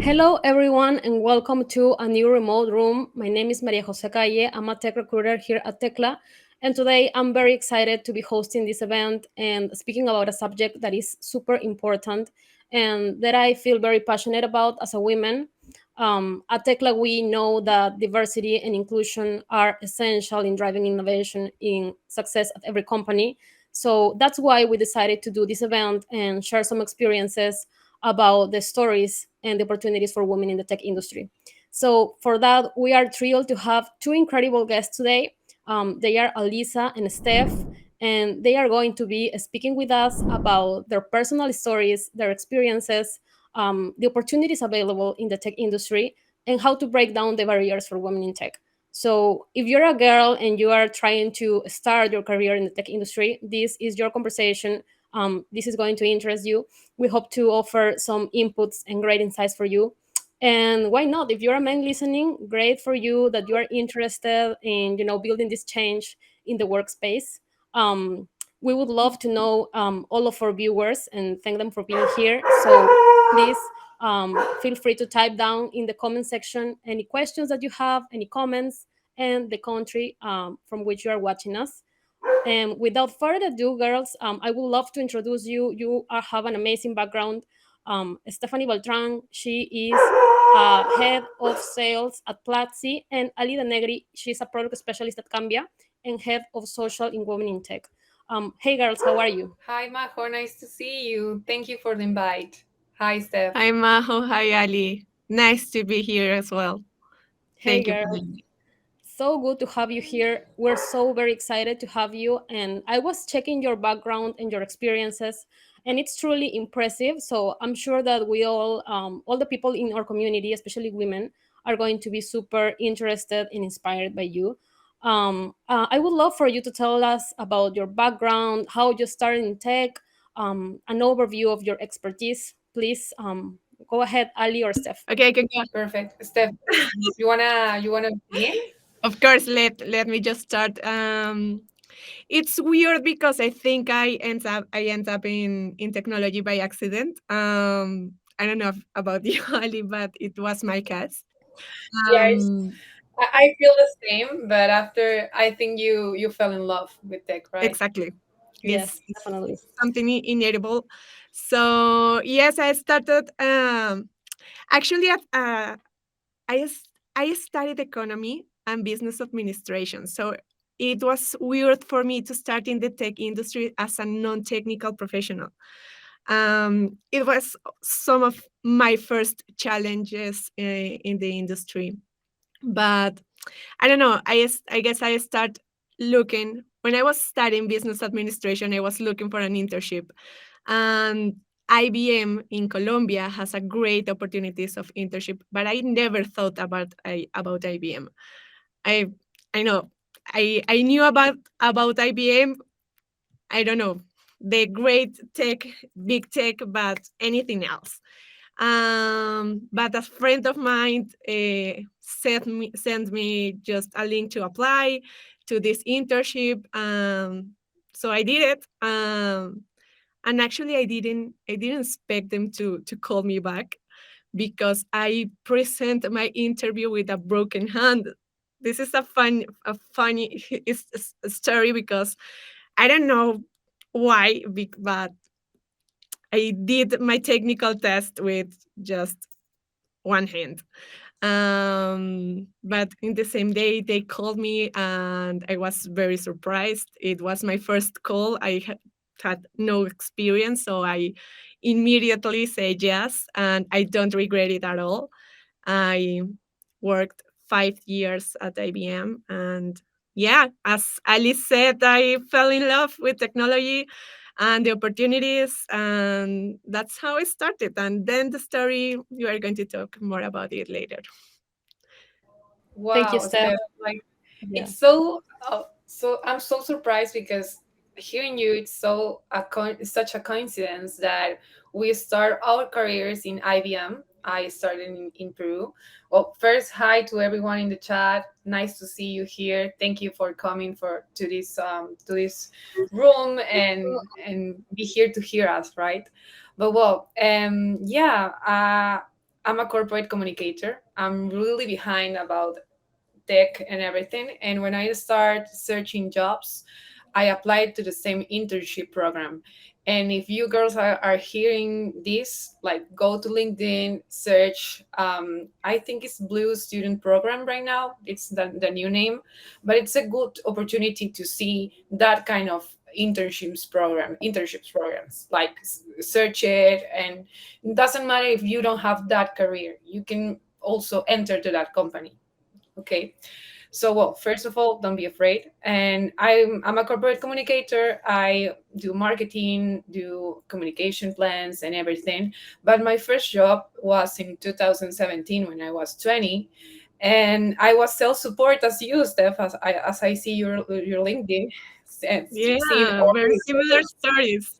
Hello, everyone, and welcome to a new remote room. My name is María José Calle. I'm a tech recruiter here at TECLA. And today I'm very excited to be hosting this event and speaking about a subject that is super important and that I feel very passionate about as a woman. At TECLA, we know that diversity and inclusion are essential in driving innovation in success at every company. So that's why we decided to do this event and share some experiences about the stories and the opportunities for women in the tech industry. So, for that, we are thrilled to have two incredible guests today. They are Alyssa and Steph, and they are going to be speaking with us about their personal stories, their experiences, the opportunities available in the tech industry, and how to break down the barriers for women in tech. So, if you're a girl and you are trying to start your career in the tech industry, this is your conversation. This is going to interest you. We hope to offer some inputs and great insights for you. And why not? If you're a man listening, great for you that you are interested in building this change in the workspace. Um, we would love to know all of our viewers and thank them for being here. So please feel free to type down in the comment section any questions that you have, any comments, and the country from which you are watching us. And without further ado, girls, I would love to introduce you. Have an amazing background. Sthefanni Beltrán, she is head of sales at Platzi, and Alyssa Denegri, she's a product specialist at Canvia and head of social in Women in Tech. Hey, girls, how are you? Hi, Majo. Nice to see you. Thank you for the invite. Hi, Steph. Hi, Majo. Hi, Ali. Nice to be here as well. Hey, Thank you for girls. having me. So good to have you here. We're so very excited to have you. And I was checking your background and your experiences, and it's truly impressive. So I'm sure that we all the people in our community, especially women, are going to be super interested and inspired by you. I would love for you to tell us about your background, how you started in tech, an overview of your expertise. Please go ahead, Ali or Steph. Okay, I can go. Perfect. Steph, you wanna begin? Of course, let me just start. It's weird because I think I end up in technology by accident. I don't know about you, Ali, but it was my case. Yes, Um, I feel the same, but after I think you fell in love with tech, right? exactly. Yes, It's definitely. something inedible. So yes, I started. Actually, I s- I studied economy and business administration. So it was weird for me to start in the tech industry as a non-technical professional. It was some of my first challenges in the industry, but I don't know. I guess I start looking when I was studying business administration. I was looking for an internship, and IBM in Colombia has a great opportunities of internship, but I never thought about IBM. I I know I knew about IBM. I don't know the great tech, big tech, but anything else. But a friend of mine sent me just a link to apply to this internship. So I did it. And actually, I didn't expect them to call me back because I present my interview with a broken hand. This is a funny story because I don't know why, but I did my technical test with just one hand. But in the same day, they called me and I was very surprised. It was my first call. Had no experience, so I immediately said yes, and I don't regret it at all. I worked 5 years at IBM, and yeah, as Alice said, I fell in love with technology and the opportunities, and that's how it started. And then the story, you are going to talk more about it later. Thank you, Wow, Steph. Steph. Like Yeah. it's so I'm so surprised because hearing you, it's such a coincidence that we start our careers in IBM. I started in Peru. Well, first, hi to everyone in the chat. Nice to see you here. Thank you for coming to this room and be here to hear us, right? But well, yeah. I'm a corporate communicator. I'm really behind about tech and everything. And when I start searching jobs, I applied to the same internship program. And if you girls are hearing this, like go to LinkedIn, search. I think it's Blue Student Program right now. It's the new name, but it's a good opportunity to see that kind of internships programs. Like search it, and it doesn't matter if you don't have that career. You can also enter to that company. Okay. So, well, first of all, don't be afraid. And I'm a corporate communicator. I do marketing, do communication plans, and everything. But my first job was in 2017 when I was 20. And I was self support as you, Steph, as I see your LinkedIn, seeing Yeah, all very the similar stories.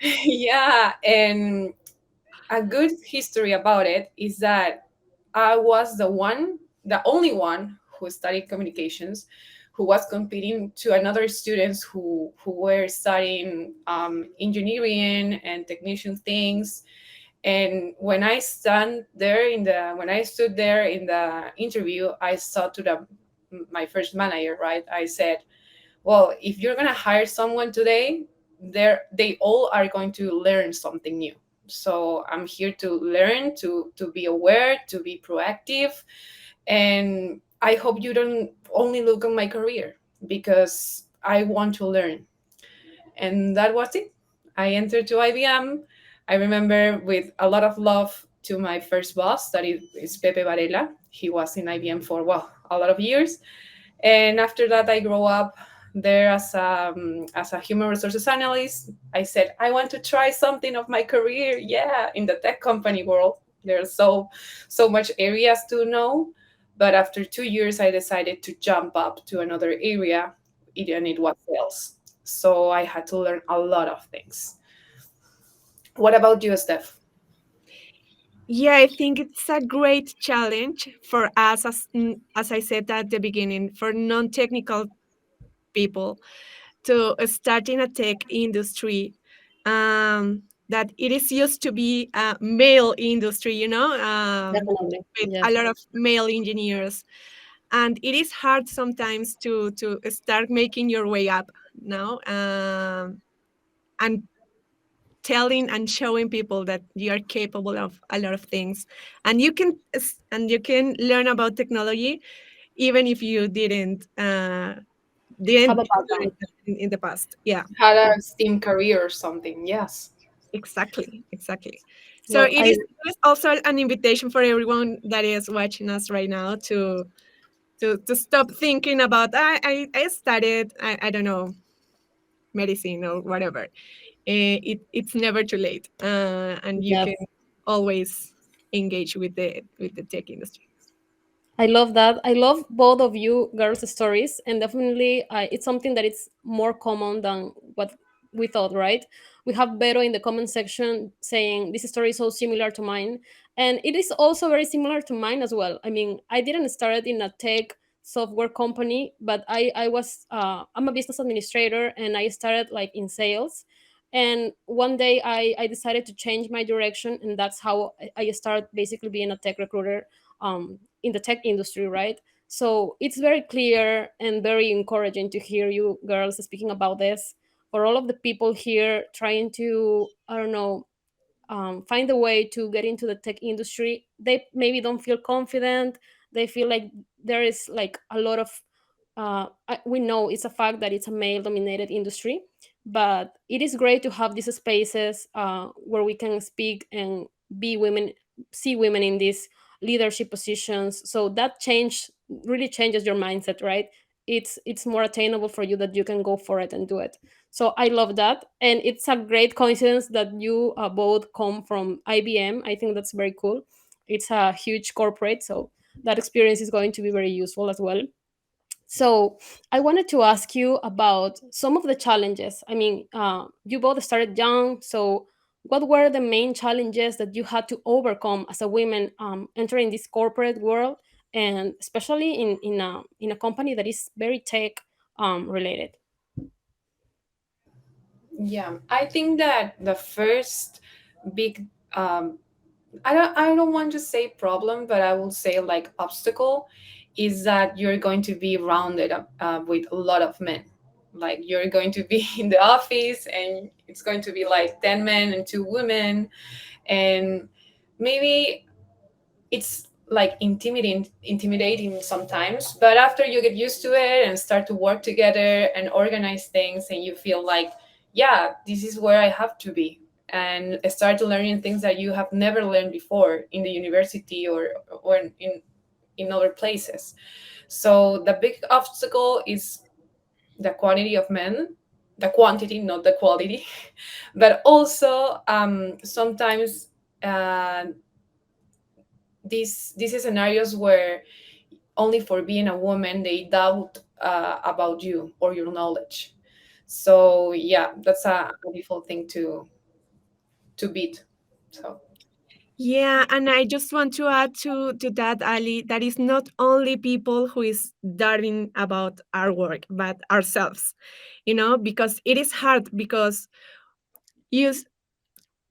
stories. Yeah. And a good history about it is that I was the only one who studied communications, who was competing to another students who were studying engineering and technician things. And when I stood there in the interview, I saw to my first manager, right? I said, well, if you're gonna hire someone today, they all are going to learn something new. So I'm here to learn, to be aware, to be proactive, and I hope you don't only look at my career, because I want to learn. And that was it. I entered to IBM. I remember with a lot of love to my first boss, that is Pepe Varela. He was in IBM for, well, a lot of years. And after that, I grew up there as a human resources analyst. I said, I want to try something of my career. Yeah, in the tech company world, there's so much areas to know. But after 2 years, I decided to jump up to another area, and it was sales. So I had to learn a lot of things. What about you, Steph? Yeah, I think it's a great challenge for us, as I said at the beginning, for non-technical people to start in a tech industry. That it is used to be a male industry, Definitely. with a Yes. lot of male engineers, and it is hard sometimes to start making your way up now, and telling and showing people that you are capable of a lot of things, and you can learn about technology even if you Have a didn't learn background. it in the past. Yeah, Had a STEAM career or something? Yes. exactly. So Well, I it is also an invitation for everyone that is watching us right now to stop thinking about I studied I don't know, medicine or whatever. It's never too late, and you can yes. always engage with the tech industry. I love that. I love both of you girls' stories, and definitely it's something that it's more common than what we thought. Right? We have Vero in the comment section saying this story is so similar to mine, and it is also very similar to mine as well. I mean, I didn't start in a tech software company, but I'm a business administrator, and I started like in sales. And one day I decided to change my direction, and that's how I started basically being a tech recruiter in the tech industry, right? So it's very clear and very encouraging to hear you girls speaking about this. For all of the people here trying to, I don't know, find a way to get into the tech industry, they maybe don't feel confident. They feel like there is like a lot of we know it's a fact that it's a male dominated industry, but it is great to have these spaces where we can speak and be women, see women in these leadership positions. So that change really changes your mindset, right? It's more attainable for you, that you can go for it and do it. So I love that, and it's a great coincidence that you both come from IBM. I think that's very cool. It's a huge corporate, so that experience is going to be very useful as well. So I wanted to ask you about some of the challenges. I mean, you both started young, so what were the main challenges that you had to overcome as a woman entering this corporate world, and especially in a company that is very tech related? Yeah, I think that the first big I don't want to say problem, but I will say like obstacle is that you're going to be rounded up with a lot of men. Like you're going to be in the office and it's going to be like 10 men and 2 women, and maybe it's like intimidating sometimes, but after you get used to it and start to work together and organize things, and you feel like, yeah, this is where I have to be, and start to learning things that you have never learned before in the university or in other places. So the big obstacle is the quantity of men, the quantity, not the quality. But also sometimes uh, these scenarios where only for being a woman they doubt about you or your knowledge. So yeah, that's a difficult thing to beat. So Yeah, and I just want to add to that, Ali, that is not only people who is doubting about our work, but ourselves, because it is hard because you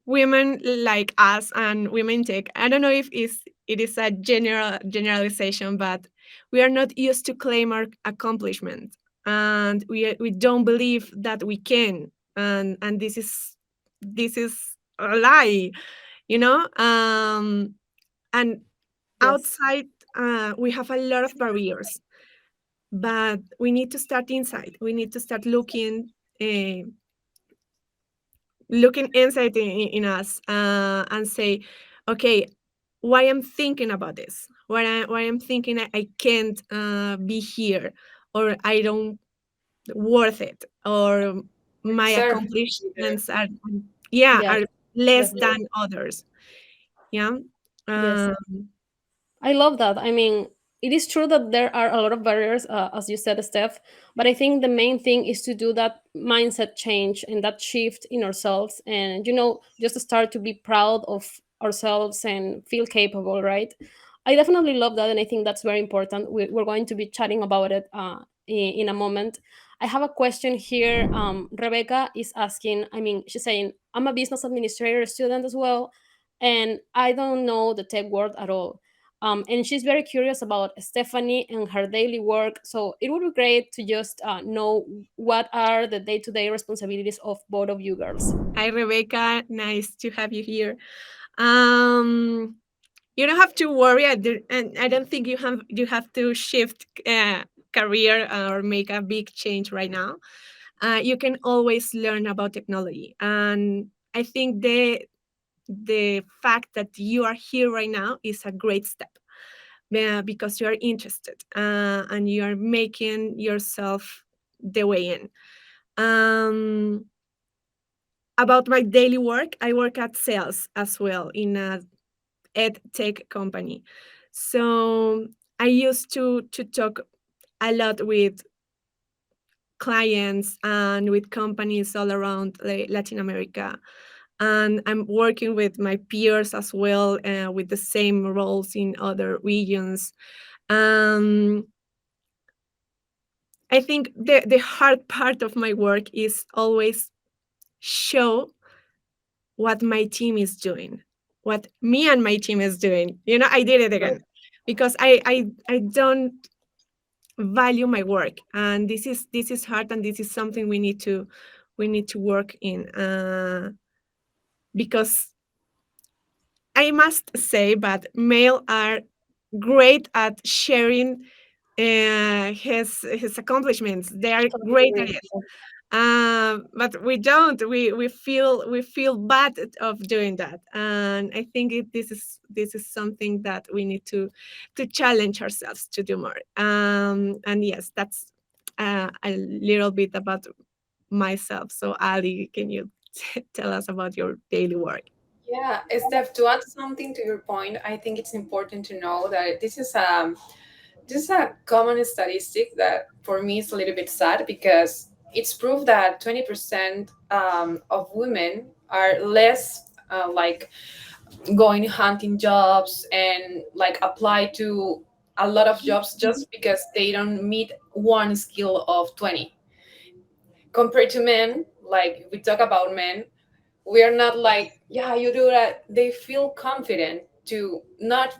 women like us and women tech, I don't know if it is a generalization, but we are not used to claim our accomplishment, and we don't believe that we can, and this is a lie, and Yes. outside, we have a lot of barriers, but we need to start inside. We need to start uh, looking inside in us, and say, okay, why I'm thinking about this, why I'm thinking I can't be here, or I don't worth it, or my deserve to be there. accomplishments are, yeah, Yes, are less than definitely. others. Yeah. Yes. um, I love that. I mean, it is true that there are a lot of barriers, as you said, Steph, but I think the main thing is to do that mindset change and that shift in ourselves and, just to start to be proud of ourselves and feel capable, right? I definitely love that. And I think that's very important. We're going to be chatting about it in a moment. I have a question here. Rebecca is asking, I mean, she's saying, I'm a business administrator student as well, and I don't know the tech world at all, and she's very curious about Sthefanni and her daily work. So it would be great to just know what are the day to day responsibilities of both of you girls. Hi, Rebecca. Nice to have you here. Um, you don't have to worry, and I don't think you have to shift career or make a big change right now. You can always learn about technology, and I think the fact that you are here right now is a great step, because you are interested, and you are making yourself the way in. Um, about my daily work, I work at sales as well in a ed tech company. So I used to talk a lot with clients and with companies all around Latin America. And I'm working with my peers as well, with the same roles in other regions. Um, I think the hard part of my work is always show what my team is doing, what me and my team is doing. I did it again, because I don't value my work, and this is hard, and this is something we need to work in, because I must say, but male are great at sharing his accomplishments. They are great at it. But we don't. We feel bad of doing that, and I think this is something that we need to challenge ourselves to do more. And yes, that's a little bit about myself. So Ali, can you tell us about your daily work? Yeah, Steph, to add something to your point, I think it's important to know that this is a common statistic that for me is a little bit sad, because it's proof that 20% of women are less like going hunting jobs and like apply to a lot of jobs just because they don't meet one skill of 20, compared to men. Like if we talk about men, We are not like, yeah, you do that. They feel confident to not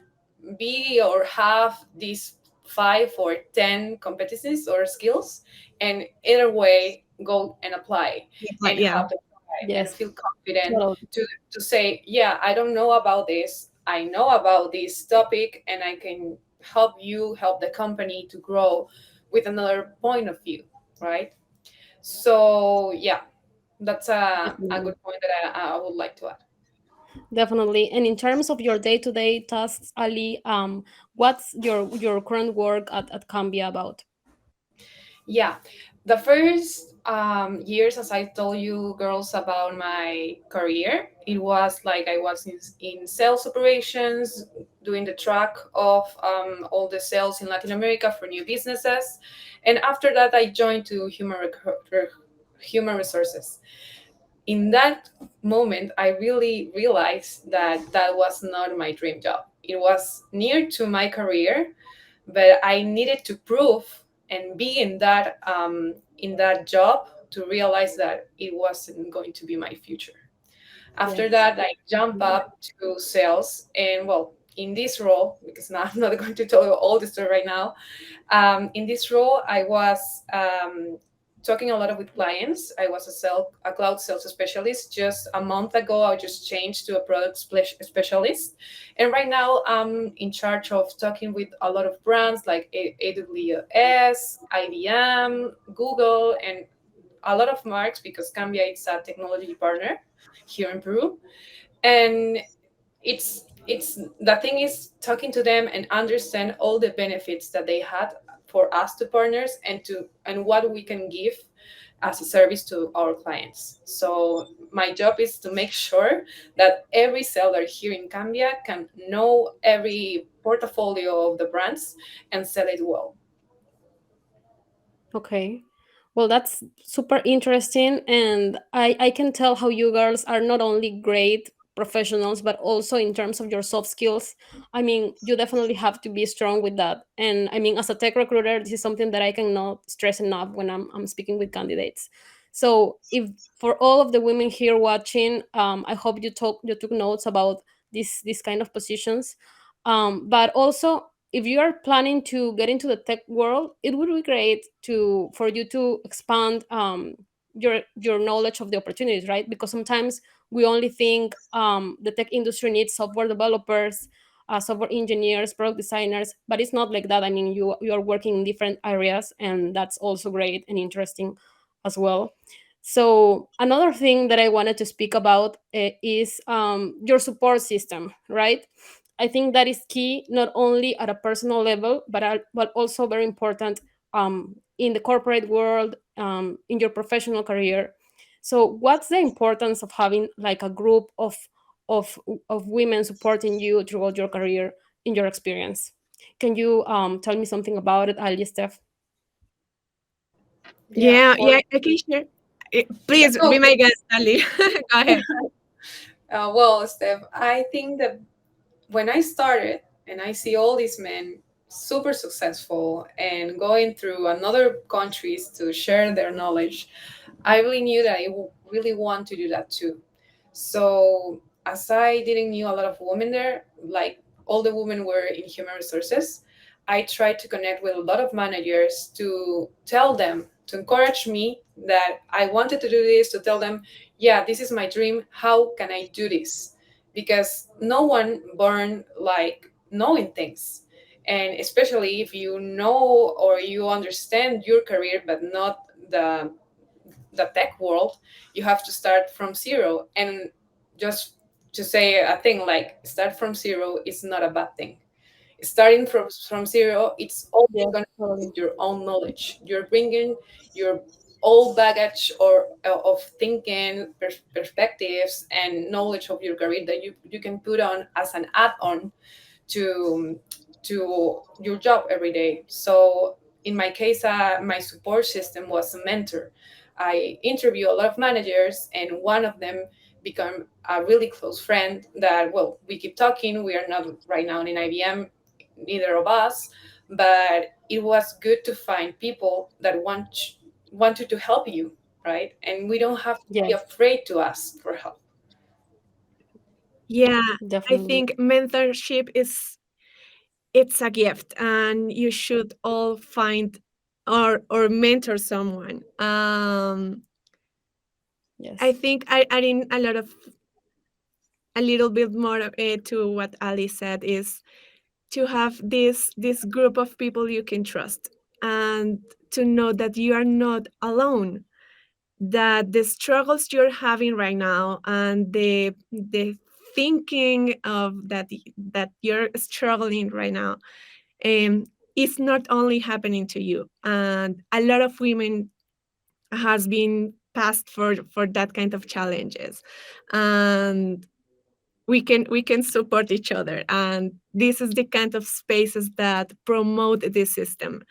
be or have these 5 or 10 competencies or skills, and either way go and apply Like, and yeah. have the pride and Yes, feel confident totally. to say, yeah, I don't know about this, I know about this topic, and I can help you help the company to grow with another point of view, right? So yeah, that's a Definitely. good point that I would like to add. Definitely. And in terms of your day-to-day tasks, Ali, what's your current work at Cambia about? Yeah, the first years, as I told you girls about my career, it was like I was in sales operations, doing the track of all the sales in Latin America for new businesses. And after that, I joined to human resources. In that moment, I really realized that that was not my dream job. It was near to my career, but I needed to prove and be in that job to realize that it wasn't going to be my future. After Yes. that, I jump up to sales, and well, in this role, because now I'm not going to tell you all the story right now, in this role, I was talking a lot with clients. I was a cloud sales specialist. Just a month ago, I just changed to a product specialist, and right now I'm in charge of talking with a lot of brands like AWS, IBM, Google, and a lot of marks because Cambia is a technology partner here in Peru, and it's the thing is talking to them and understand all the benefits that they had for us to partners and what we can give as a service to our clients. So my job is to make sure that every seller here in Cambia can know every portfolio of the brands and sell it well. Okay. Well, that's super interesting. And I can tell how you girls are not only great professionals, but also in terms of your soft skills. I mean, you definitely have to be strong with that. And I mean, as a tech recruiter, this is something that I cannot stress enough when I'm speaking with candidates. So if for all of the women here watching, I hope you took notes about this kind of positions. But also if you are planning to get into the tech world, it would be great to for you to expand your knowledge of the opportunities, right? Because sometimes we only think the tech industry needs software developers, software engineers, product designers, but it's not like that. I mean, you are working in different areas, and that's also great and interesting as well. So another thing that I wanted to speak about is your support system, right? I think that is key not only at a personal level, but also very important in the corporate world, in your professional career. So, what's the importance of having like a group of of women supporting you throughout your career in your experience? Can you tell me something about it, Ali, Steph? Yeah, Yeah, for yeah, I can share. Please go. be my guest, Ali. Go ahead. Well, Steph, I think that when I started and I see all these men super successful and going through another countries to share their knowledge, I really knew that really want to do that too. So as I didn't knew a lot of women there, like all the women were in human resources, I tried to connect with a lot of managers to tell them, to encourage me that I wanted to do this, to tell them, yeah, this is my dream. How can I do this? Because no one born like knowing things. And especially if you know or you understand your career, but not the tech world, you have to start from zero. And just to say a thing like start from zero is not a bad thing. Starting from zero, it's only Yes, going to be totally. with your own knowledge. You're bringing your old baggage or of thinking perspectives and knowledge of your career that you can put on as an add-on to your job every day. So in my case, my support system was a mentor. I interview a lot of managers, and one of them become a really close friend. That well, we keep talking. We are not right now in IBM, neither of us, but it was good to find people that wanted to help you, right? And we don't have to be Yes. afraid to ask for help. Yeah, I Definitely. think mentorship is it's a gift, and you should all find or mentor someone. I Yes. think adding a little bit more to what Ali said is to have this group of people you can trust, and to know that you are not alone, that the struggles you're having right now and the thinking of that you're struggling right now, um, is not only happening to you, and a lot of women has been passed for that kind of challenges, and we can support each other, and this is the kind of spaces that promote this system.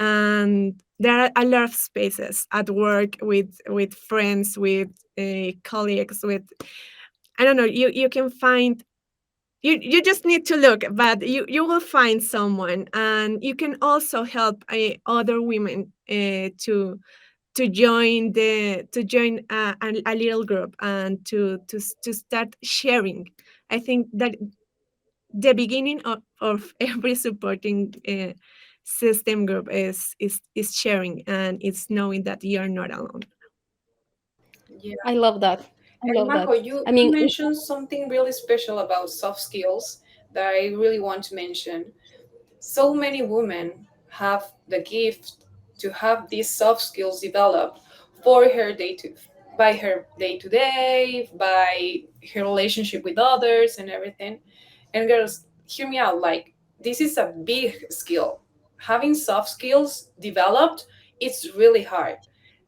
And there are a lot of spaces at work, with friends, with colleagues, with, I don't know, you can find, you just need to look, but you will find someone, and you can also help other women to join a little group, and to start sharing. I think that the beginning of every supporting system group is sharing, and it's knowing that you're not alone. Yeah. I love that. I And love Majo, that. you I mean, mentioned something really special about soft skills that I really want to mention. So many women have the gift to have these soft skills developed for her day to by her day to day, by her relationship with others and everything. And girls, hear me out. Like, this is a big skill. Having soft skills developed, it's really hard.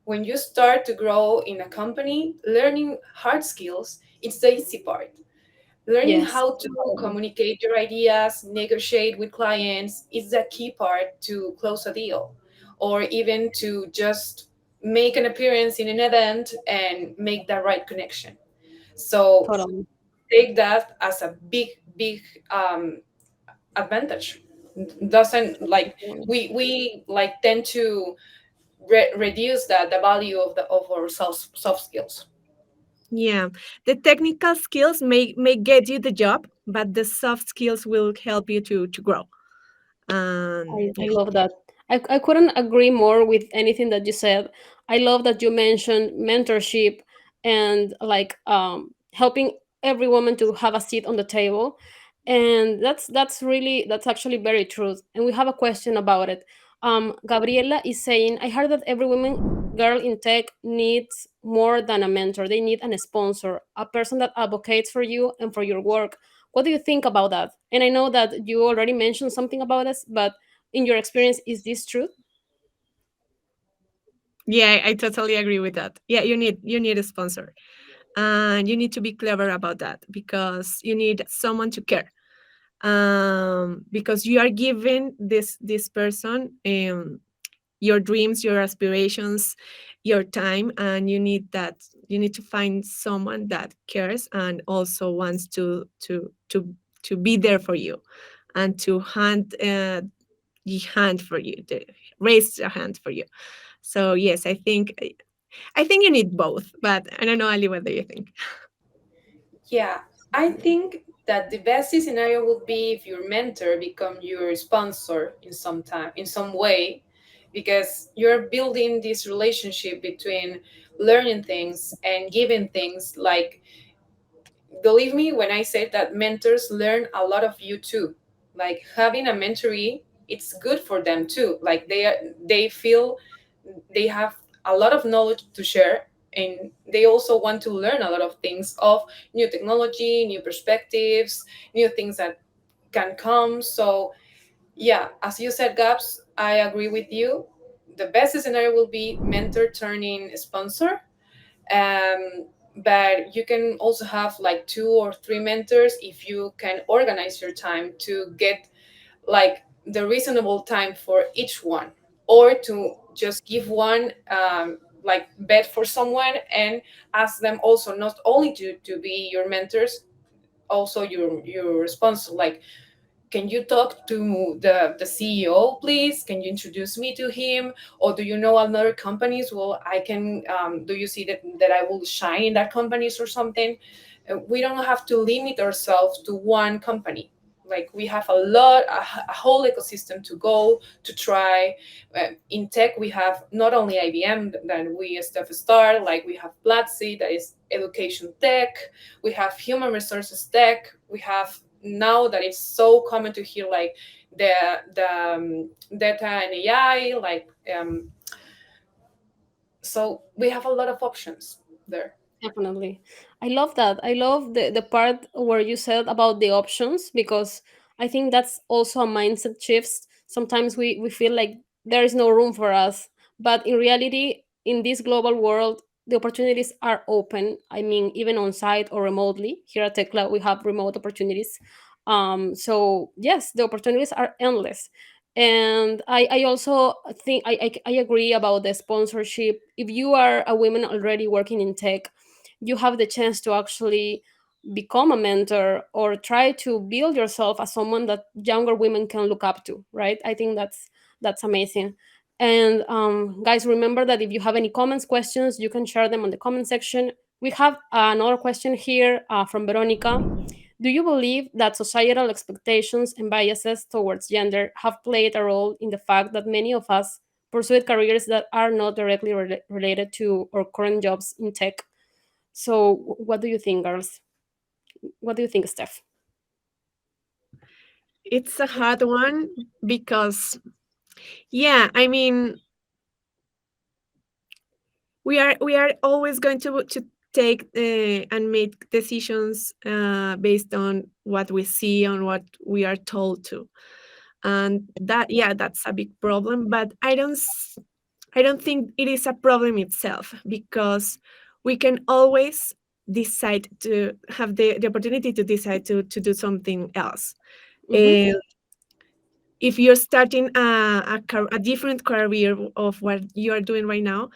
When you start to grow in a company, learning hard skills, it's the easy part. Learning yes. how to communicate your ideas, negotiate with clients is the key part to close a deal, or even to just make an appearance in an event and make the right connection. So Totally. take that as a big, big advantage. Doesn't like we like tend to reduce the value of our soft skills. Yeah, the technical skills may get you the job, but the soft skills will help you to grow. I Yeah. love that. I couldn't agree more with anything that you said. I love that you mentioned mentorship and like helping every woman to have a seat on the table. And that's actually very true. And we have a question about it. Gabriela is saying, I heard that every woman girl in tech needs more than a mentor. They need an sponsor, a person that advocates for you and for your work. What do you think about that? And I know that you already mentioned something about this, but in your experience, is this true? Yeah, I totally agree with that. Yeah, you need a sponsor, and you need to be clever about that, because you need someone to care, because you are giving this person your dreams, your aspirations, your time, and you need to find someone that cares and also wants to be there for you, and to the hand for you, to raise a hand for you. So yes, I think you need both, but I don't know, Ali, what do you think? Yeah, I think that the best scenario would be if your mentor become your sponsor in some time, in some way, because you're building this relationship between learning things and giving things. Like, believe me when I say that mentors learn a lot of you too. Like, having a mentoree, it's good for them too. Like, they feel they have a lot of knowledge to share, and they also want to learn a lot of things of new technology, new perspectives, new things that can come. So yeah, as you said, Gabs, I agree with you. The best scenario will be mentor turning sponsor. But you can also have like two or three mentors if you can organize your time to get like the reasonable time for each one, or to just give one like bet for someone and ask them also not only to be your mentors, also your sponsor. Like, can you talk to the CEO, please? Can you introduce me to him? Or do you know another companies? Well, I can, do you see that I will shine in that companies or something? We don't have to limit ourselves to one company. Like we have a whole ecosystem to go to try. In tech, we have not only IBM that we stuff start, like we have Platzi, that is education tech. We have human resources tech. We have now that it's so common to hear like the data and AI, like so we have a lot of options there. Definitely. I love that. I love the part where you said about the options, because I think that's also a mindset shift. Sometimes we feel like there is no room for us. But in reality, in this global world, the opportunities are open. I mean, even on site or remotely. Here at TECLA, we have remote opportunities. So yes, the opportunities are endless. And I also think I agree about the sponsorship. If you are a woman already working in tech, you have the chance to actually become a mentor or try to build yourself as someone that younger women can look up to, right? I think that's amazing. And guys, remember that if you have any comments, questions, you can share them on the comment section. We have another question here from Veronica. Do you believe that societal expectations and biases towards gender have played a role in the fact that many of us pursued careers that are not directly related to our current jobs in tech? So, what do you think, girls? What do you think, Steph? It's a hard one because, yeah, I mean, we are always going to take and make decisions based on what we see, on what we are told to, and that, yeah, that's a big problem. But I don't think it is a problem itself, because we can always decide to have the opportunity to decide to do something else. Mm-hmm. If you're starting a different career of what you are doing right now,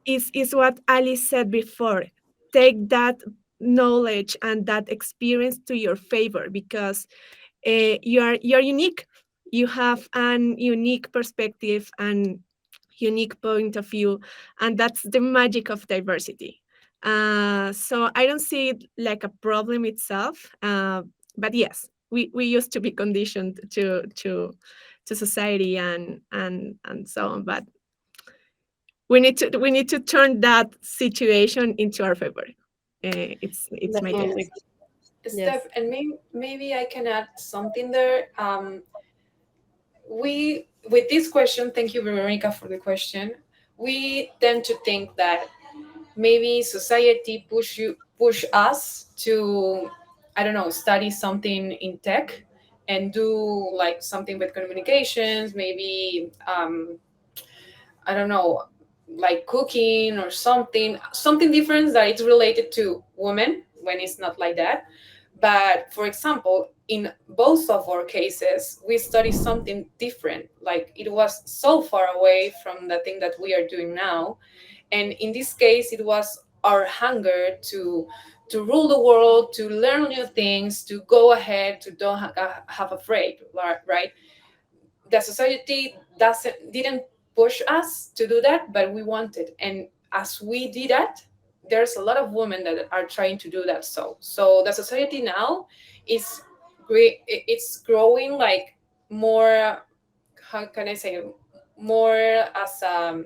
is what Alice said before. Take that knowledge and that experience to your favor, because you're unique. You have an unique perspective and unique point of view, and that's the magic of diversity. So I don't see it like a problem itself, but yes, we used to be conditioned to society and so on, but we need to turn that situation into our favor. It's my Definitely. guess. Yes. Steph, and maybe I can add something there. We with this question, thank you, Veronica, for the question. We tend to think that maybe society push us to, I don't know, study something in tech and do like something with communications, maybe I don't know, like cooking or something different that it's related to women when it's not like that. But for example, in both of our cases, we study something different. Like it was so far away from the thing that we are doing now. And in this case, it was our hunger to rule the world, to learn new things, to go ahead, to don't have afraid, right? The society didn't push us to do that, but we wanted. And as we did that, there's a lot of women that are trying to do that. So the society now is great. It's growing like more, how can I say, more as a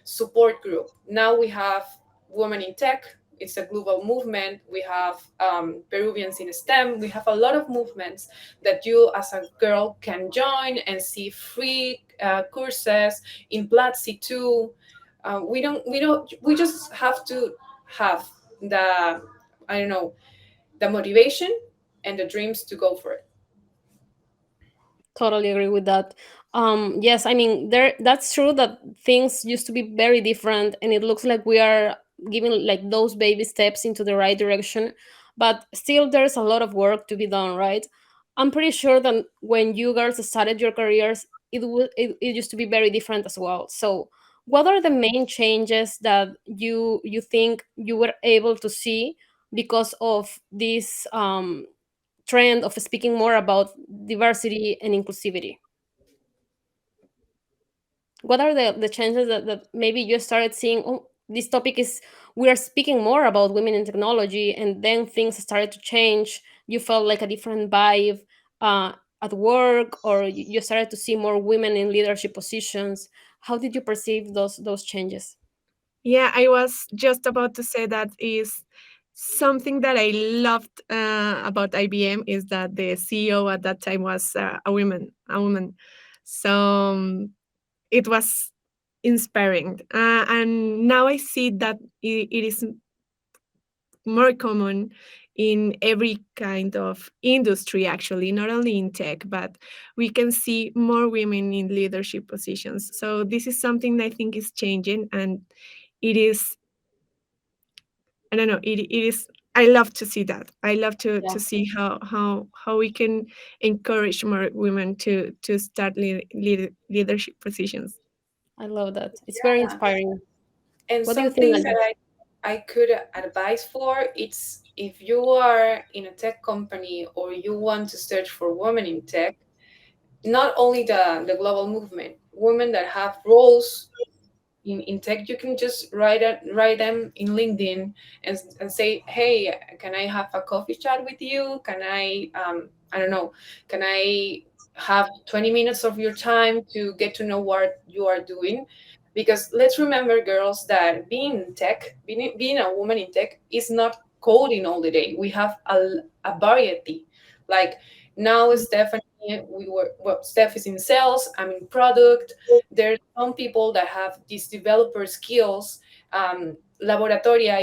support group. Now we have women in tech. It's a global movement. We have Peruvians in STEM. We have a lot of movements that you, as a girl, can join and see free courses in Platzi too. We just have to have the, I don't know, the motivation and the dreams to go for it. Totally agree with that. Yes, I mean, that's true that things used to be very different, and it looks like we are giving like those baby steps into the right direction, but still there's a lot of work to be done, right? I'm pretty sure that when you girls started your careers, it used to be very different as well. So what are the main changes that you think you were able to see because of this trend of speaking more about diversity and inclusivity? What are the changes that maybe you started seeing? Oh, this topic is, we are speaking more about women in technology, and then things started to change. You felt like a different vibe uh, at work, or you started to see more women in leadership positions. How did you perceive those changes? Yeah, I was just about to say that is something that I loved about IBM is that the CEO at that time was a woman. So it was inspiring, and now I see that it is more common in every kind of industry, actually, not only in tech, but we can see more women in leadership positions. So this is something that I think is changing, and it is, I don't know, it is, I love to see that. I love Yeah, to see how we can encourage more women to start leadership positions. I love that. It's very Yeah. inspiring. And What do you some think, things that Ali? I could advise for, it's if you are in a tech company or you want to search for women in tech, not only the global movement, women that have roles in tech, you can just write them in LinkedIn and say, hey, can I have a coffee chat with you? Can I don't know, can I have 20 minutes of your time to get to know what you are doing? Because let's remember, girls, that being in tech, being a woman in tech is not coding all the day. We have a variety. Like now, Stephanie, Steph is in sales, I'm in product. There's some people that have these developer skills. Laboratoria,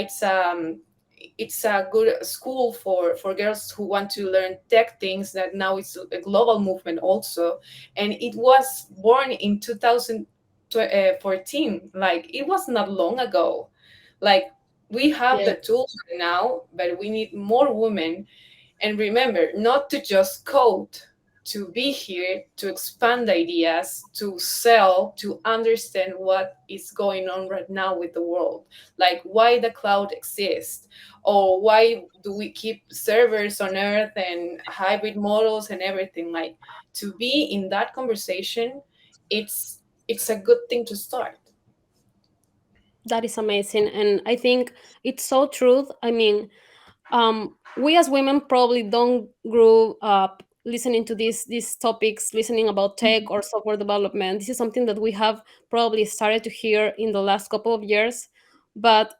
it's a good school for girls who want to learn tech things. That now it's a global movement also, and it was born in 2014. Like it was not long ago. Like we have Yeah, the tools now, but we need more women. And remember, not to just code, to be here, to expand ideas, to sell, to understand what is going on right now with the world. Like why the cloud exists, or why do we keep servers on Earth and hybrid models and everything. Like to be in that conversation, it's a good thing to start. that is amazing. And I think it's so true. I mean, we as women probably don't grow up listening to these topics, listening about tech or software development. This is something that we have probably started to hear in the last couple of years. But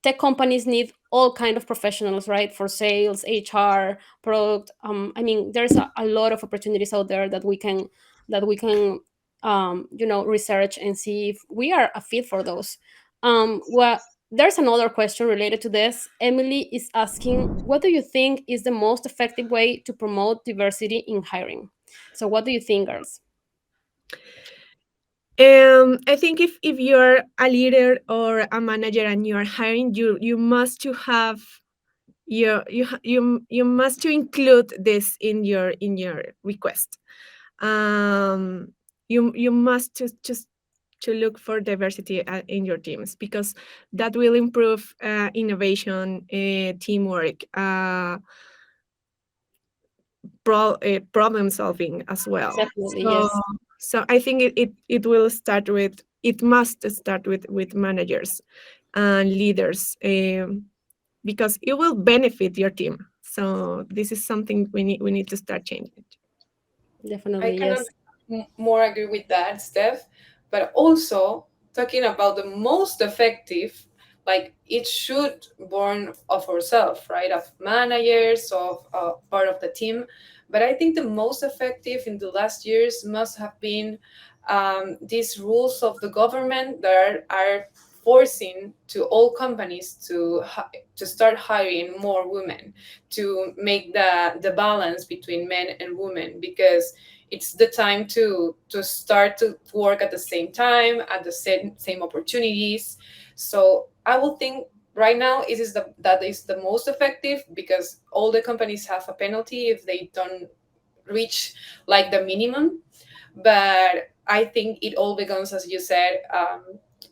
tech companies need all kind of professionals, right? For sales, HR, product. I mean, there's a lot of opportunities out there that we can research and see if we are a fit for those. Well, there's another question related to this. Emily is asking, what do you think is the most effective way to promote diversity in hiring? So, what do you think, girls? I think if you're a leader or a manager and you're hiring, you must to have you must to include this in your request. You must just to look for diversity in your teams, because that will improve innovation, teamwork, problem solving as well. Definitely, So yes. I think it will start with, it must start with managers and leaders, because it will benefit your team. So this is something we need to start changing. I Definitely, cannot yes. more agree with that, Steph. But also talking about the most effective, like it should born of ourselves, right? Of managers, of part of the team. But I think the most effective in the last years must have been these rules of the government that are forcing to all companies to start hiring more women, to make the balance between men and women, because it's the time to start to work at the same time, at the same opportunities. So I will think right now that is the most effective, because all the companies have a penalty if they don't reach like the minimum. But I think it all begins, as you said,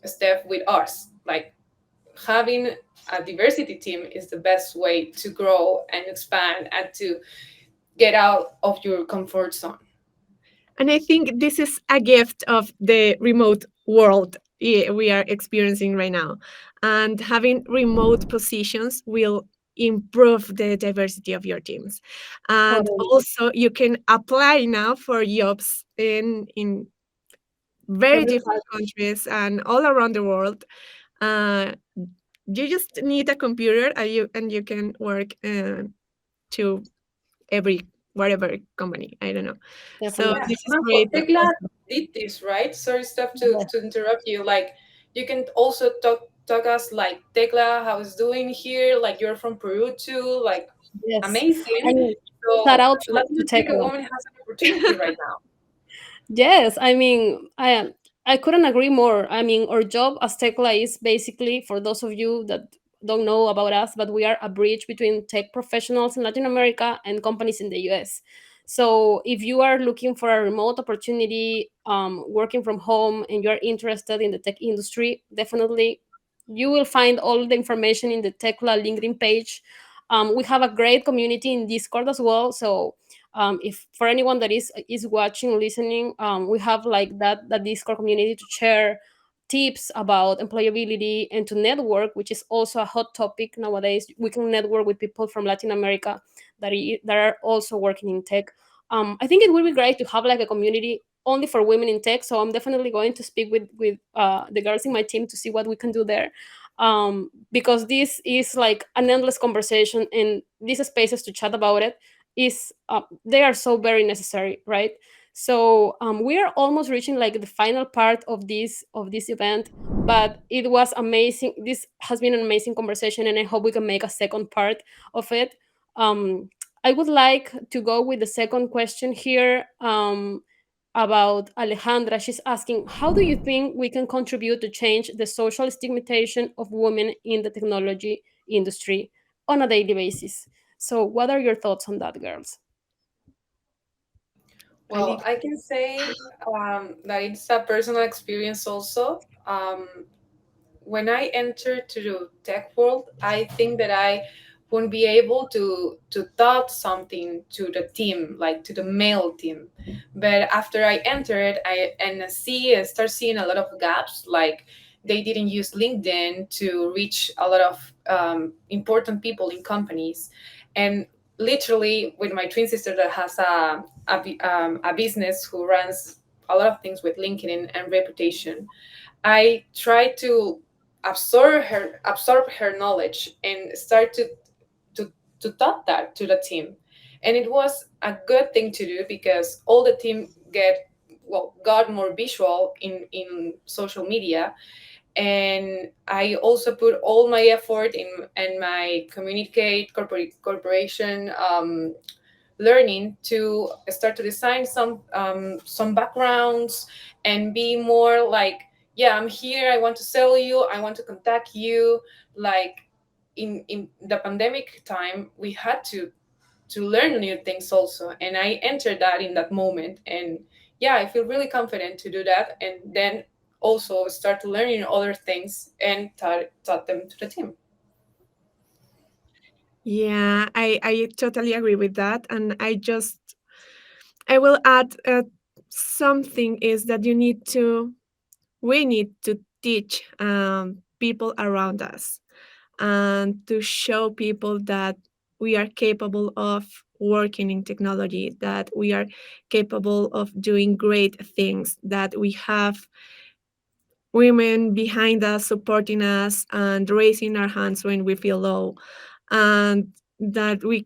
Steph, with us. Like having a diversity team is the best way to grow and expand and to get out of your comfort zone. And I think this is a gift of the remote world we are experiencing right now. And having remote positions will improve the diversity of your teams. And Totally. also you can apply now for jobs in very Every different country. countries and all around the world. Uh, you just need a computer and you can work to every whatever company. I don't know. So Yeah, Definitely. this is Marco, great. TECLA did this, right? Sorry, stuff Yes. to interrupt you. Like, you can also talk us like TECLA, how it's doing here. Like, you're from Peru too. Like, Yes. I amazing. mean, shout So out to Latin America TECLA. woman has an opportunity right now. Yes, I mean, I couldn't agree more. I mean, our job as Tecla is basically, for those of you that don't know about us, but we are a bridge between tech professionals in Latin America and companies in the US. So if you are looking for a remote opportunity, working from home, and you're interested in the tech industry, definitely you will find all the information in the Tecla LinkedIn page. We have a great community in Discord as well. So if for anyone that is watching, listening, we have like that Discord community to share tips about employability and to network, which is also a hot topic nowadays. We can network with people from Latin America that are also working in tech. I think it would be great to have like a community only for women in tech. So I'm definitely going to speak with the girls in my team to see what we can do there. Because this is like an endless conversation, and these spaces to chat about it is they are so very necessary, right? So we are almost reaching like the final part of this event, but it was amazing. This has been an amazing conversation, and I hope we can make a second part of it. um, I would like to go with the second question here, about Alejandra. She's asking, how do you think we can contribute to change the social stigmatization of women in the technology industry on a daily basis? So, what are your thoughts on that, girls? Well, Ali. I can say that it's a personal experience also. When I entered to the tech world, I think that I wouldn't be able to taught something to the team, like to the male team. But after I entered, I start seeing a lot of gaps, like they didn't use LinkedIn to reach a lot of important people in companies, and literally with my twin sister that has a business who runs a lot of things with LinkedIn and reputation. I try to absorb her knowledge and start to to taught that to the team. And it was a good thing to do because all the team got more visual in social media. And I also put all my effort in my communicate corporation learning to start to design some backgrounds and be more like, yeah, I'm here, I want to sell you, I want to contact you. Like in the pandemic time, we had to learn new things also, and I entered that in that moment. And yeah, I feel really confident to do that, and then also start learning other things and taught them to the team. Yeah, I totally agree with that. And I will add something is that we need to teach people around us and to show people that we are capable of working in technology, that we are capable of doing great things, that we have women behind us supporting us and raising our hands when we feel low, and that we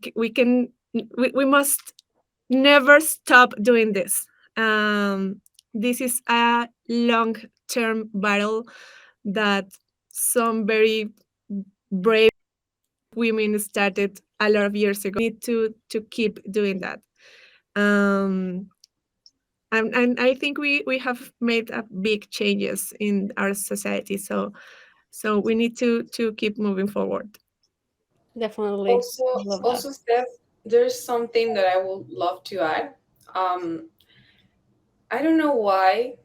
must never stop doing this. This is a long term battle that some very brave women started a lot of years ago. We need to keep doing that. Um, and I think we have made a big changes in our society. So we need to keep moving forward. Definitely. Also, I love that. also, Steph, there's something that I would love to add. Um, I don't know why,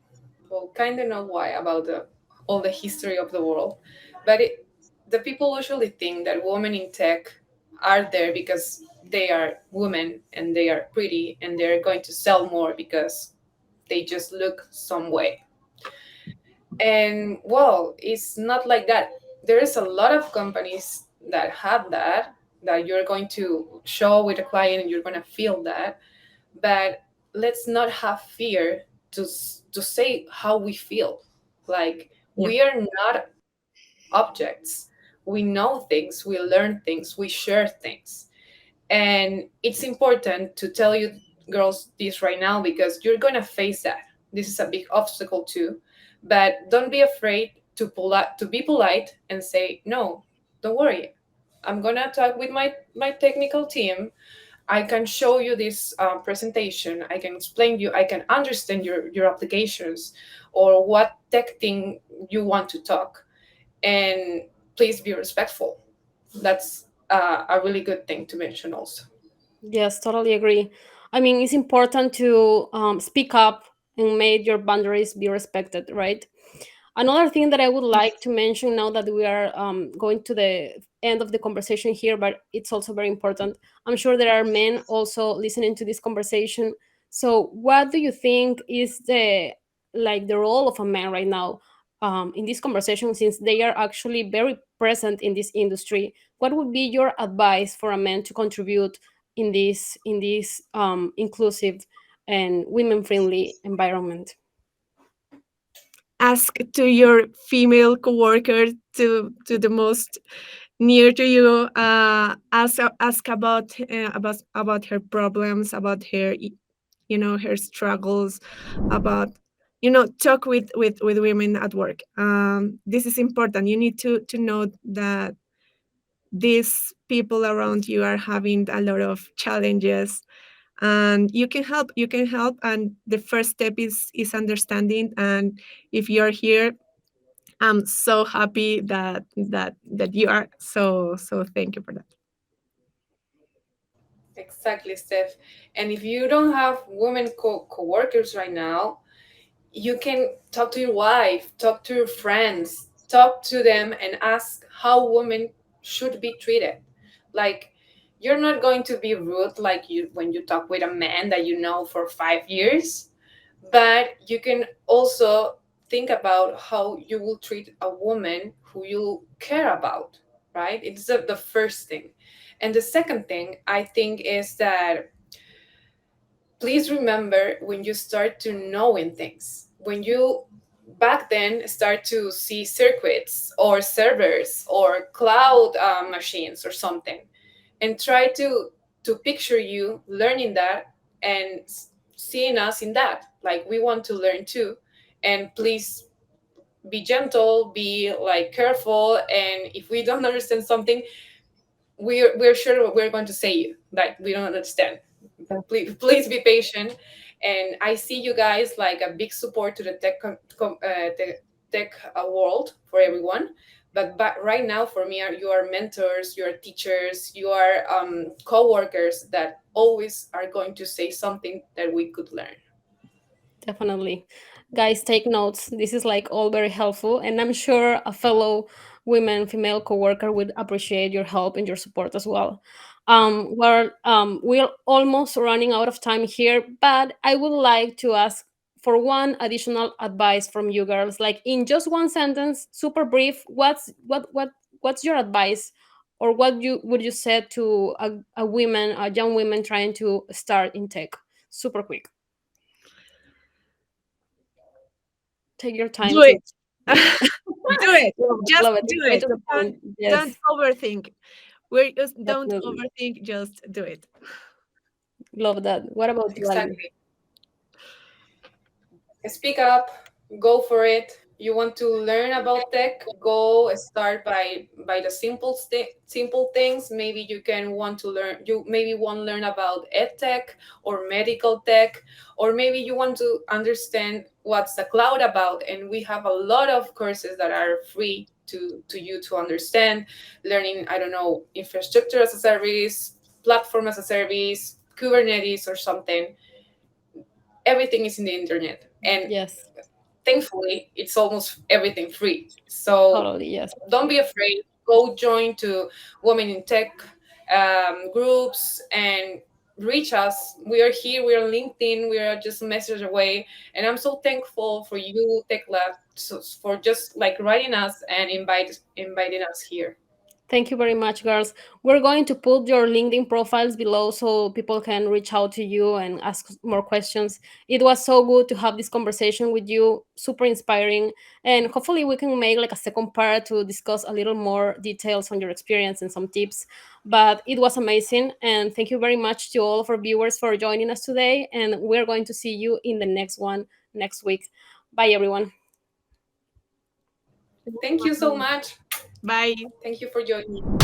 well, kind of know why about the all the history of the world, but the people usually think that women in tech are there because they are women and they are pretty and they're going to sell more because they just look some way. And well, it's not like that. There is a lot of companies that have that, that you're going to show with a client and you're going to feel that. But let's not have fear to say how we feel. Like, Yeah. we are not objects. We know things, we learn things, we share things. And it's important to tell you girls this right now, because you're going to face that. This is a big obstacle too. But don't be afraid to be polite and say, no, don't worry, I'm going to talk with my technical team. I can show you this presentation. I can explain you. I can understand your applications or what tech thing you want to talk. And please be respectful. That's a really good thing to mention also. Yes, totally agree. I mean, it's important to speak up and make your boundaries be respected, right? Another thing that I would like to mention now that we are going to the end of the conversation here, but it's also very important. I'm sure there are men also listening to this conversation. So, what do you think is the role of a man right now in this conversation, since they are actually very present in this industry? What would be your advice for a man to contribute in this inclusive and women friendly environment? Ask to your female coworker, to the most near to you. Ask about her problems, about her her struggles, about talk with women at work. This is important. You need to know that these people around you are having a lot of challenges, and you can help, and the first step is understanding. And if you're here, I'm so happy that you are. So thank you for that. Exactly, Steph. And if you don't have women co-workers right now, you can talk to your wife, talk to your friends, talk to them and ask how women should be treated. Like, you're not going to be rude like you when you talk with a man that you know for 5 years, but you can also think about how you will treat a woman who you care about, right? It's the first thing. And the second thing I think is that, please remember, when you start to knowing things, when you back then start to see circuits or servers or cloud machines or something, and try to picture you learning that and seeing us in that, like we want to learn too. And please be gentle, be like careful, and if we don't understand something, we're sure we're going to say you like we don't understand. Please be patient. And I see you guys like a big support to the tech world for everyone. But right now, for me, you are mentors, you are teachers, you are co-workers that always are going to say something that we could learn. Definitely. Guys, take notes. This is like all very helpful. And I'm sure a fellow female coworker would appreciate your help and your support as well. We're almost running out of time here, but I would like to ask for one additional advice from you girls. Like in just one sentence, super brief, what's your advice, or what you would you say to a young women trying to start in tech? Super quick. Take your time Do to it. speak. Do it. Just Love it. do Straight it. to the Don't point. don't Yes, overthink. We just don't definitely. overthink. Just do it. Love that. What about you, Ali? Exactly. Speak up, go for it. You want to learn about tech, go start by the simple things. Maybe you can want to learn, you maybe want to learn about ed tech or medical tech, or maybe you want to understand what's the cloud about. And we have a lot of courses that are free to you to understand. Learning, I don't know, infrastructure as a service, platform as a service, Kubernetes or something. Everything is in the internet. And Yes, thankfully it's almost everything free. So totally. Yes. don't be afraid, go join to Women in Tech, groups and reach us. We are here, we are LinkedIn, we are just a message away. And I'm so thankful for you, Tecla, for just like writing us and inviting us here. Thank you very much, girls. We're going to put your LinkedIn profiles below so people can reach out to you and ask more questions. It was so good to have this conversation with you, super inspiring. And hopefully, we can make like a second part to discuss a little more details on your experience and some tips. But it was amazing. And thank you very much to all of our viewers for joining us today. And we're going to see you in the next one next week. Bye, everyone. Thank you so much. Bye. Thank you for joining.